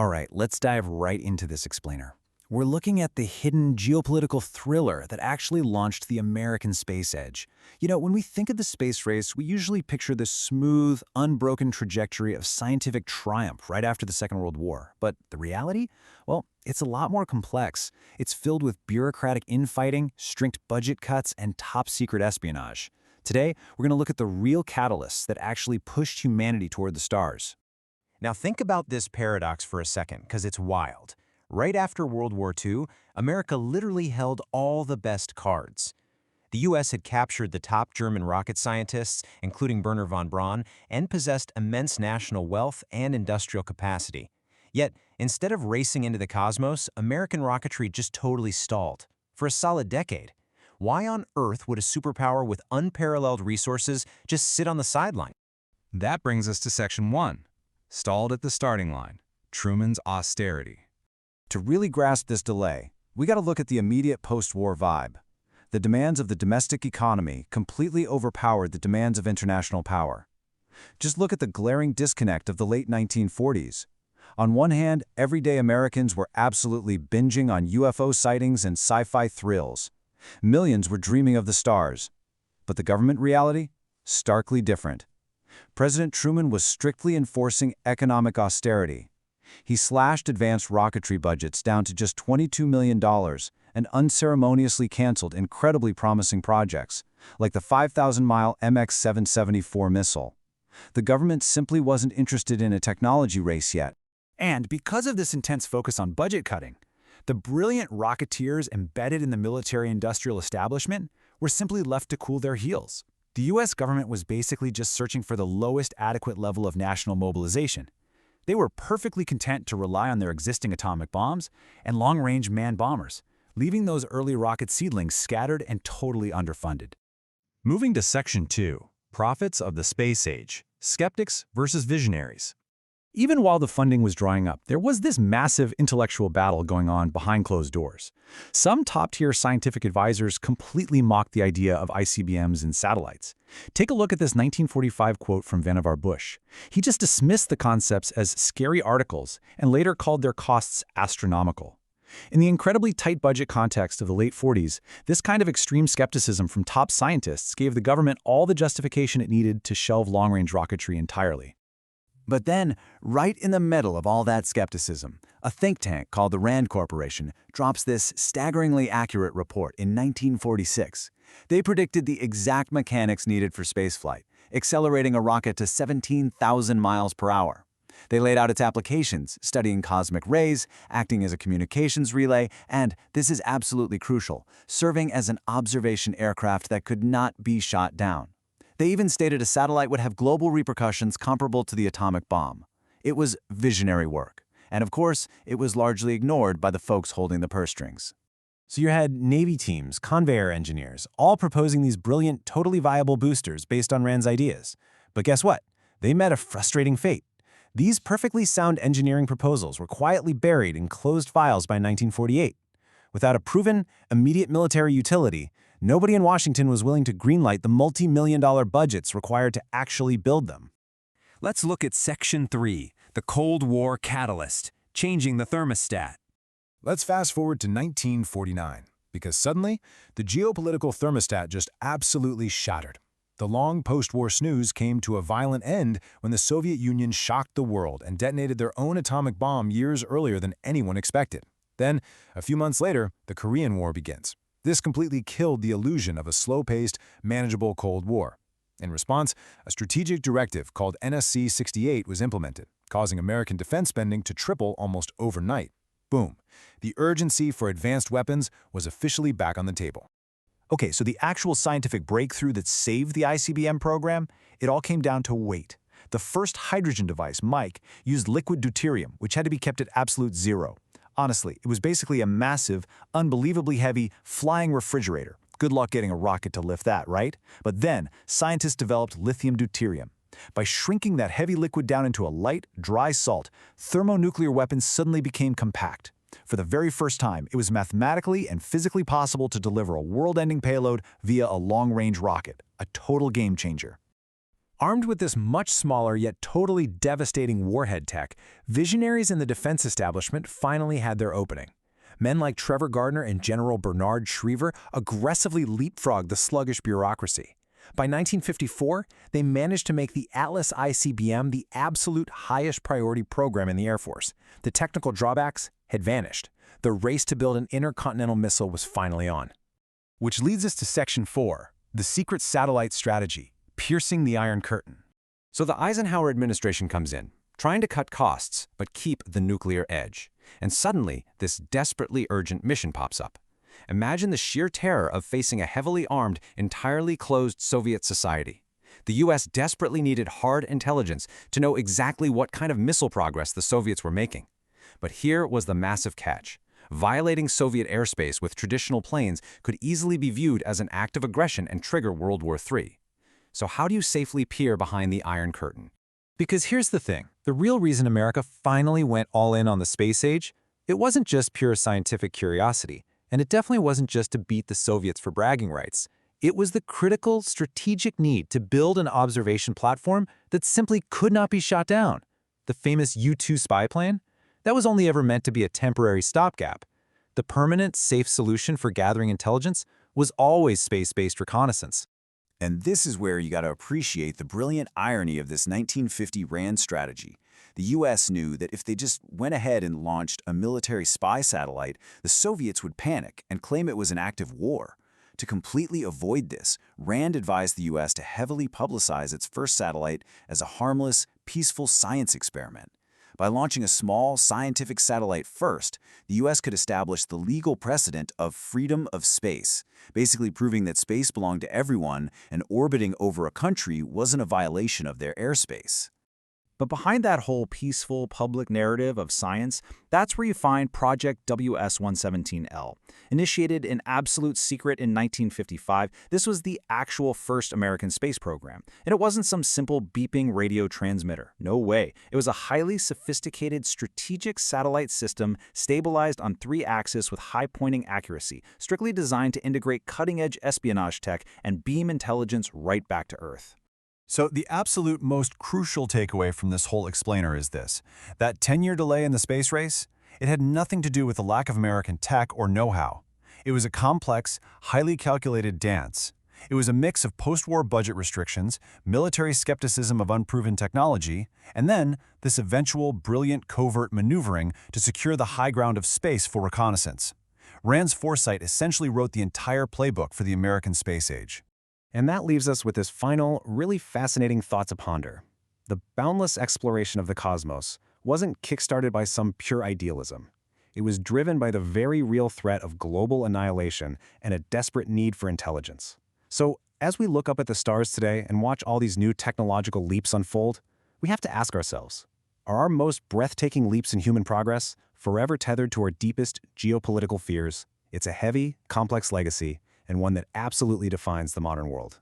All right, let's dive right into this explainer. We're looking at the hidden geopolitical thriller that actually launched the American space age. When we think of the space race, we usually picture the smooth, unbroken trajectory of scientific triumph right after the Second World War. But the reality? Well, it's a lot more complex. It's filled with bureaucratic infighting, strict budget cuts, and top-secret espionage. Today, we're going to look at the real catalysts that actually pushed humanity toward the stars. Now think about this paradox for a second, because it's wild. Right after World War II, America literally held all the best cards. The US had captured the top German rocket scientists, including Wernher von Braun, and possessed immense national wealth and industrial capacity. Yet, instead of racing into the cosmos, American rocketry just totally stalled. For a solid decade. Why on earth would a superpower with unparalleled resources just sit on the sideline? That brings us to Section 1. Stalled at the starting line. Truman's austerity. To really grasp this delay, we got to look at the immediate post-war vibe. The demands of the domestic economy completely overpowered the demands of international power. Just look at the glaring disconnect of the late 1940s. On one hand, everyday Americans were absolutely binging on UFO sightings and sci-fi thrills. Millions were dreaming of the stars. But the government reality? Starkly different. President Truman was strictly enforcing economic austerity. He slashed advanced rocketry budgets down to just $22 million and unceremoniously canceled incredibly promising projects, like the 5,000-mile MX-774 missile. The government simply wasn't interested in a technology race yet. And because of this intense focus on budget cutting, the brilliant rocketeers embedded in the military-industrial establishment were simply left to cool their heels. The U.S. government was basically just searching for the lowest adequate level of national mobilization. They were perfectly content to rely on their existing atomic bombs and long-range manned bombers, leaving those early rocket seedlings scattered and totally underfunded. Moving to Section 2. Prophets of the Space Age. Skeptics versus Visionaries. Even while the funding was drying up, there was this massive intellectual battle going on behind closed doors. Some top-tier scientific advisors completely mocked the idea of ICBMs and satellites. Take a look at this 1945 quote from Vannevar Bush. He just dismissed the concepts as scary articles and later called their costs astronomical. In the incredibly tight budget context of the late 40s, this kind of extreme skepticism from top scientists gave the government all the justification it needed to shelve long-range rocketry entirely. But then, right in the middle of all that skepticism, a think tank called the Rand Corporation drops this staggeringly accurate report in 1946. They predicted the exact mechanics needed for spaceflight, accelerating a rocket to 17,000 miles per hour. They laid out its applications, studying cosmic rays, acting as a communications relay, and, this is absolutely crucial, serving as an observation aircraft that could not be shot down. They even stated a satellite would have global repercussions comparable to the atomic bomb. It was visionary work. And of course, it was largely ignored by the folks holding the purse strings. So you had Navy teams, conveyor engineers, all proposing these brilliant, totally viable boosters based on Rand's ideas. But guess what? They met a frustrating fate. These perfectly sound engineering proposals were quietly buried in closed files by 1948. Without a proven, immediate military utility, nobody in Washington was willing to greenlight the multi-million-dollar budgets required to actually build them. Let's look at Section 3, the Cold War catalyst, changing the thermostat. Let's fast forward to 1949, because suddenly, the geopolitical thermostat just absolutely shattered. The long post-war snooze came to a violent end when the Soviet Union shocked the world and detonated their own atomic bomb years earlier than anyone expected. Then, a few months later, the Korean War begins. This completely killed the illusion of a slow-paced, manageable Cold War. In response, a strategic directive called NSC 68 was implemented, causing American defense spending to triple almost overnight. Boom. The urgency for advanced weapons was officially back on the table. Okay, so the actual scientific breakthrough that saved the ICBM program, it all came down to weight. The first hydrogen device, Mike, used liquid deuterium, which had to be kept at absolute zero. Honestly, it was basically a massive, unbelievably heavy, flying refrigerator. Good luck getting a rocket to lift that, right? But then, scientists developed lithium deuterium. By shrinking that heavy liquid down into a light, dry salt, thermonuclear weapons suddenly became compact. For the very first time, it was mathematically and physically possible to deliver a world-ending payload via a long-range rocket, a total game changer. Armed with this much smaller yet totally devastating warhead tech, visionaries in the defense establishment finally had their opening. Men like Trevor Gardner and General Bernard Schriever aggressively leapfrogged the sluggish bureaucracy. By 1954, they managed to make the Atlas ICBM the absolute highest priority program in the Air Force. The technical drawbacks had vanished. The race to build an intercontinental missile was finally on. Which leads us to Section 4, the secret satellite strategy, piercing the Iron Curtain. So the Eisenhower administration comes in, trying to cut costs but keep the nuclear edge. And suddenly, this desperately urgent mission pops up. Imagine the sheer terror of facing a heavily armed, entirely closed Soviet society. The U.S. desperately needed hard intelligence to know exactly what kind of missile progress the Soviets were making. But here was the massive catch. Violating Soviet airspace with traditional planes could easily be viewed as an act of aggression and trigger World War III. So how do you safely peer behind the Iron Curtain? Because here's the thing, the real reason America finally went all in on the space age, it wasn't just pure scientific curiosity, and it definitely wasn't just to beat the Soviets for bragging rights. It was the critical, strategic need to build an observation platform that simply could not be shot down. The famous U-2 spy plane? That was only ever meant to be a temporary stopgap. The permanent, safe solution for gathering intelligence was always space-based reconnaissance. And this is where you got to appreciate the brilliant irony of this 1950 RAND strategy. The U.S. knew that if they just went ahead and launched a military spy satellite, the Soviets would panic and claim it was an act of war. To completely avoid this, RAND advised the U.S. to heavily publicize its first satellite as a harmless, peaceful science experiment. By launching a small, scientific satellite first, the U.S. could establish the legal precedent of freedom of space, basically proving that space belonged to everyone and orbiting over a country wasn't a violation of their airspace. But behind that whole peaceful public narrative of science, that's where you find Project WS-117L. Initiated in absolute secret in 1955, this was the actual first American space program. And it wasn't some simple beeping radio transmitter. No way. It was a highly sophisticated strategic satellite system stabilized on 3 axes with high-pointing accuracy, strictly designed to integrate cutting-edge espionage tech and beam intelligence right back to Earth. So the absolute most crucial takeaway from this whole explainer is this. That 10-year delay in the space race, it had nothing to do with the lack of American tech or know-how. It was a complex, highly calculated dance. It was a mix of post-war budget restrictions, military skepticism of unproven technology, and then this eventual brilliant covert maneuvering to secure the high ground of space for reconnaissance. Rand's foresight essentially wrote the entire playbook for the American space age. And that leaves us with this final, really fascinating thought to ponder. The boundless exploration of the cosmos wasn't kickstarted by some pure idealism. It was driven by the very real threat of global annihilation and a desperate need for intelligence. So, as we look up at the stars today and watch all these new technological leaps unfold, we have to ask ourselves, are our most breathtaking leaps in human progress forever tethered to our deepest geopolitical fears? It's a heavy, complex legacy, and one that absolutely defines the modern world.